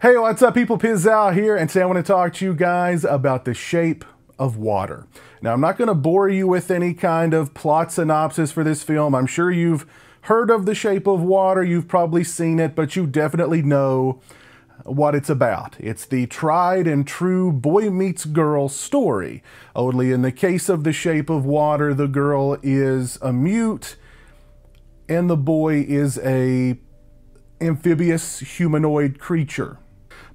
Hey, what's up people? Pizzal here, and today I want to talk to you guys about The Shape of Water. Now, I'm not going to bore you with any kind of plot synopsis for this film. I'm sure you've heard of The Shape of Water, you've probably seen it, but you definitely know what it's about. It's the tried and true boy meets girl story. Only in the case of The Shape of Water, the girl is a mute and the boy is a amphibious humanoid creature.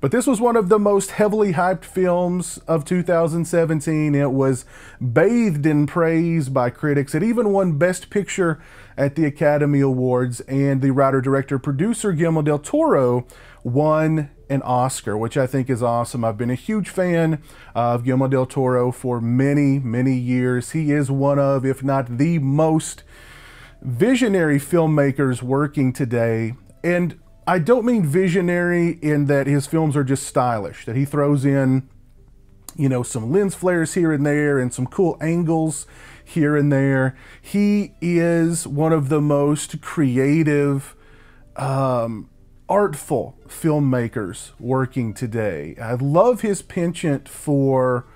But this was one of the most heavily hyped films of 2017. It was bathed in praise by critics. It even won Best Picture at the Academy Awards, and the writer-director-producer Guillermo del Toro won an Oscar, which I think is awesome. I've been a huge fan of Guillermo del Toro for many, many years. He is one of, if not the most visionary filmmakers working today. And I don't mean visionary in that his films are just stylish, that he throws in, you know, some lens flares here and there and some cool angles here and there. He is one of the most creative, artful filmmakers working today. I love his penchant for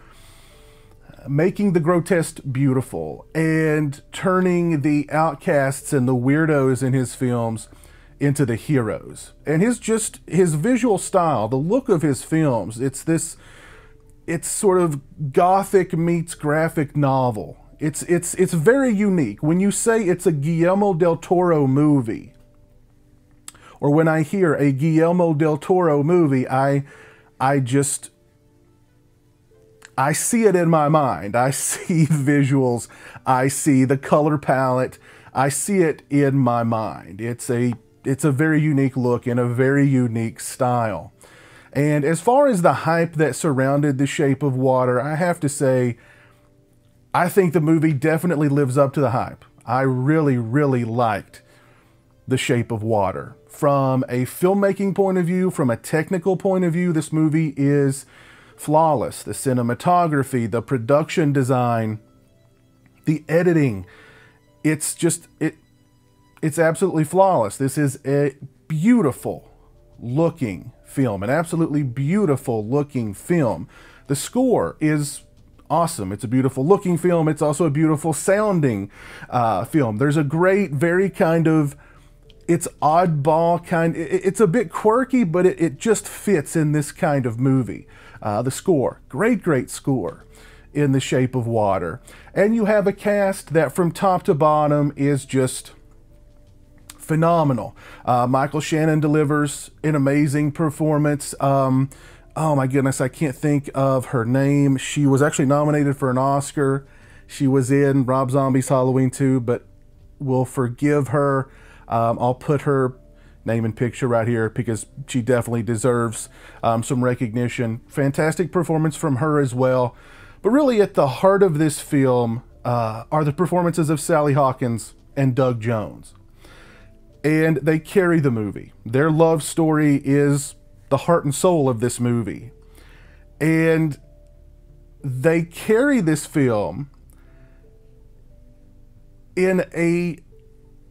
making the grotesque beautiful and turning the outcasts and the weirdos in his films into the heroes. And his visual style, the look of his films, it's sort of gothic meets graphic novel. It's very unique. When you say it's a Guillermo del Toro movie, or when I hear a Guillermo del Toro movie, I see it in my mind. I see visuals, I see the color palette, I see it in my mind. It's a very unique look and a very unique style. And as far as the hype that surrounded The Shape of Water, I have to say, I think the movie definitely lives up to the hype. I really, really liked The Shape of Water. From a filmmaking point of view, from a technical point of view, this movie is flawless. The cinematography, the production design, the editing, it's absolutely flawless. This is a beautiful looking film, an absolutely beautiful looking film. The score is awesome. It's a beautiful looking film. It's also a beautiful sounding film. There's a great, very kind of, it's oddball kind, it's a bit quirky, but it just fits in this kind of movie. The score, great score in The Shape of Water. And you have a cast that from top to bottom is just phenomenal. Michael Shannon delivers an amazing performance. Oh my goodness, I can't think of her name. She was actually nominated for an Oscar. She was in Rob Zombie's Halloween 2, but we'll forgive her. I'll put her name and picture right here because she definitely deserves some recognition. Fantastic performance from her as well. But really at the heart of this film are the performances of Sally Hawkins and Doug Jones. And they carry the movie. Their love story is the heart and soul of this movie. And they carry this film in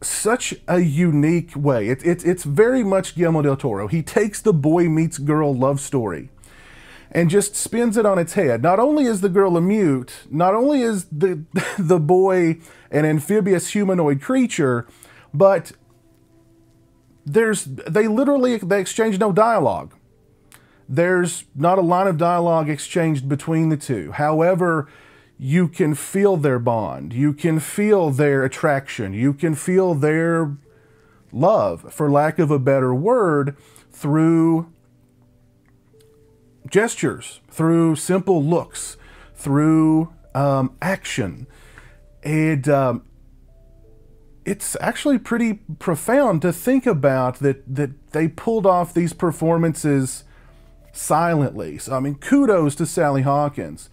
such a unique way. It's very much Guillermo del Toro. He takes the boy meets girl love story and just spins it on its head. Not only is the girl a mute, not only is the boy an amphibious humanoid creature, but they exchange no dialogue. There's not a line of dialogue exchanged between the two. However, you can feel their bond. You can feel their attraction. You can feel their love, for lack of a better word, through gestures, through simple looks, through action. And it's actually pretty profound to think about that they pulled off these performances silently. So, I mean, kudos to Sally Hawkins.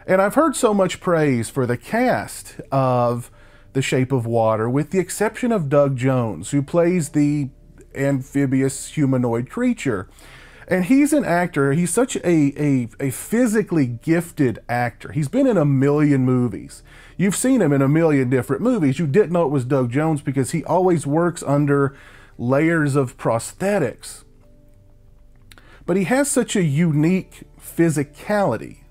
And I've heard so much praise for the cast of The Shape of Water, with the exception of Doug Jones, who plays the amphibious humanoid creature. And he's an actor. He's such a physically gifted actor. He's been in a million movies. You've seen him in a million different movies. You didn't know it was Doug Jones because he always works under layers of prosthetics. but he has such a unique physicality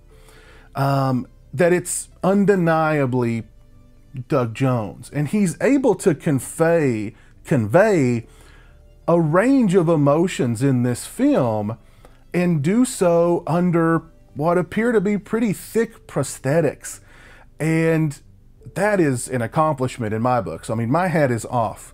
that it's undeniably Doug Jones. And he's able to convey a range of emotions in this film and do so under what appear to be pretty thick prosthetics. And that is an accomplishment in my books. I mean, my hat is off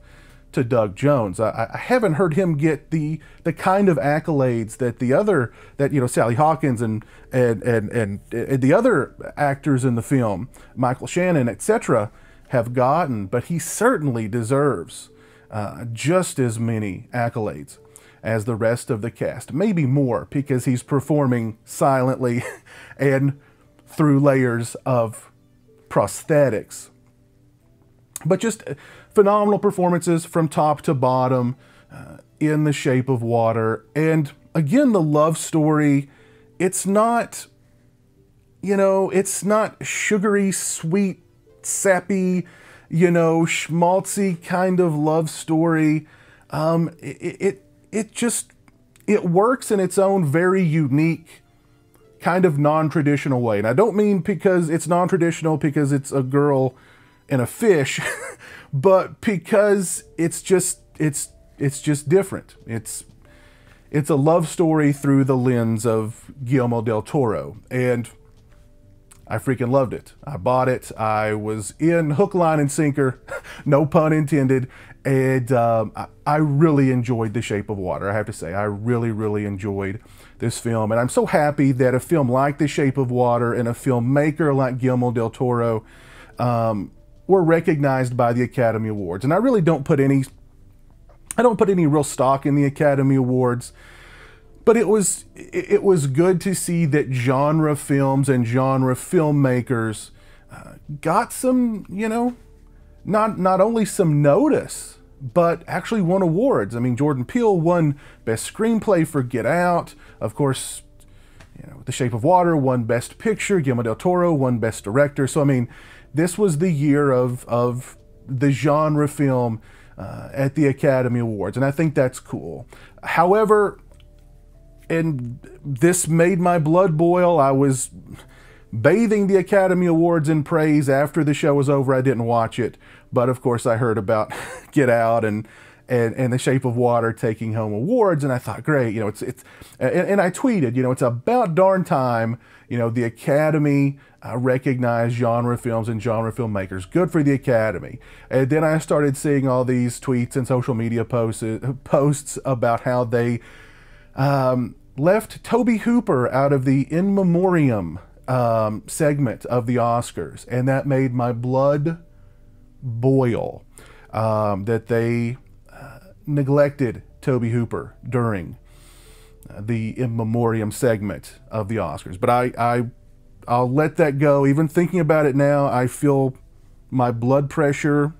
to Doug Jones. I haven't heard him get the kind of accolades that Sally Hawkins and the other actors in the film, Michael Shannon, etc., have gotten, but he certainly deserves just as many accolades as the rest of the cast, maybe more, because he's performing silently and through layers of prosthetics. But just phenomenal performances from top to bottom in The Shape of Water. And again, the love story, it's not, it's not sugary, sweet, sappy, schmaltzy kind of love story. It works in its own very unique kind of non-traditional way. And I don't mean because it's non-traditional because it's a girl and a fish, but because it's just different. It's a love story through the lens of Guillermo del Toro, and I freaking loved it. I bought it. I was in hook, line, and sinker, no pun intended, and I really enjoyed The Shape of Water. I have to say, I really, really enjoyed this film, and I'm so happy that a film like The Shape of Water and a filmmaker like Guillermo del Toro were recognized by the Academy Awards. And I really don't put any real stock in the Academy Awards, but it was good to see that genre films and genre filmmakers got some, not only some notice, but actually won awards. I mean, Jordan Peele won Best Screenplay for Get Out. Of course, The Shape of Water won Best Picture. Guillermo del Toro won Best Director. So, I mean, this was the year of the genre film at the Academy Awards, and I think that's cool. However, and this made my blood boil, I was bathing the Academy Awards in praise after the show was over. I didn't watch it, but of course I heard about Get Out and The Shape of Water taking home awards, and I thought, great, and I tweeted, it's about darn time, the Academy recognize genre films and genre filmmakers. Good for the Academy. And then I started seeing all these tweets and social media posts about how they left Tobe Hooper out of the In Memoriam segment of the Oscars, and that made my blood boil, that they neglected Tobe Hooper during the In Memoriam segment of the Oscars. But I'll let that go. Even thinking about it now, I feel my blood pressure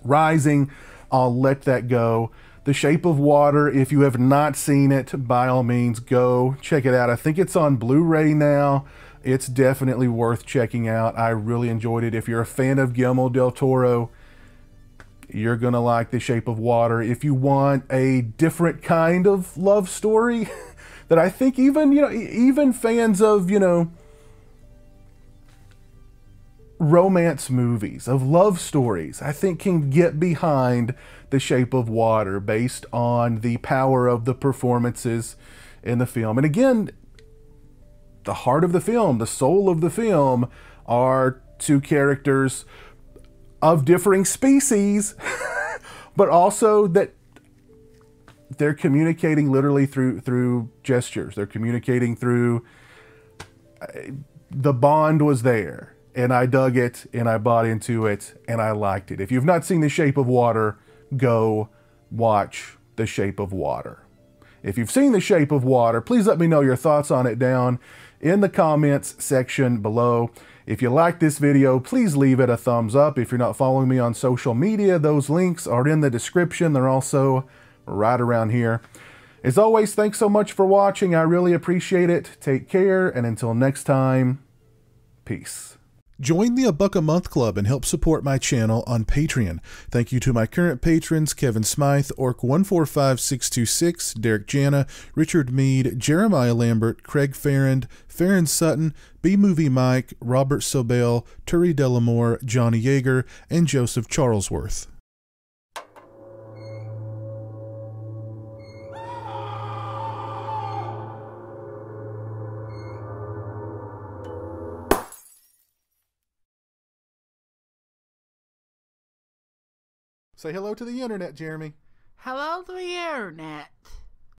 rising. I'll let that go. The Shape of Water, if you have not seen it, by all means, go check it out. I think it's on Blu-ray now. It's definitely worth checking out. I really enjoyed it. If you're a fan of Guillermo del Toro, you're going to like The Shape of Water. If you want a different kind of love story that I think even fans of, romance movies, of love stories, I think can get behind The Shape of Water based on the power of the performances in the film. And again, the heart of the film, the soul of the film, are two characters of differing species, but also that they're communicating literally through gestures. They're communicating through, the bond was there, and I dug it, and I bought into it, and I liked it. If you've not seen The Shape of Water, go watch The Shape of Water. If you've seen The Shape of Water, please let me know your thoughts on it down in the comments section below. If you like this video, please leave it a thumbs up. If you're not following me on social media, those links are in the description. They're also right around here. As always, thanks so much for watching. I really appreciate it. Take care, and until next time, peace. Join the A Buck a Month Club and help support my channel on Patreon. Thank you to my current patrons, Kevin Smythe, Orc145626, Derek Jana, Richard Mead, Jeremiah Lambert, Craig Farrand, Farron Sutton, B-Movie Mike, Robert Sobel, Turi Delamore, Johnny Yeager, and Joseph Charlesworth. Say hello to the internet, Jeremy. Hello to the internet.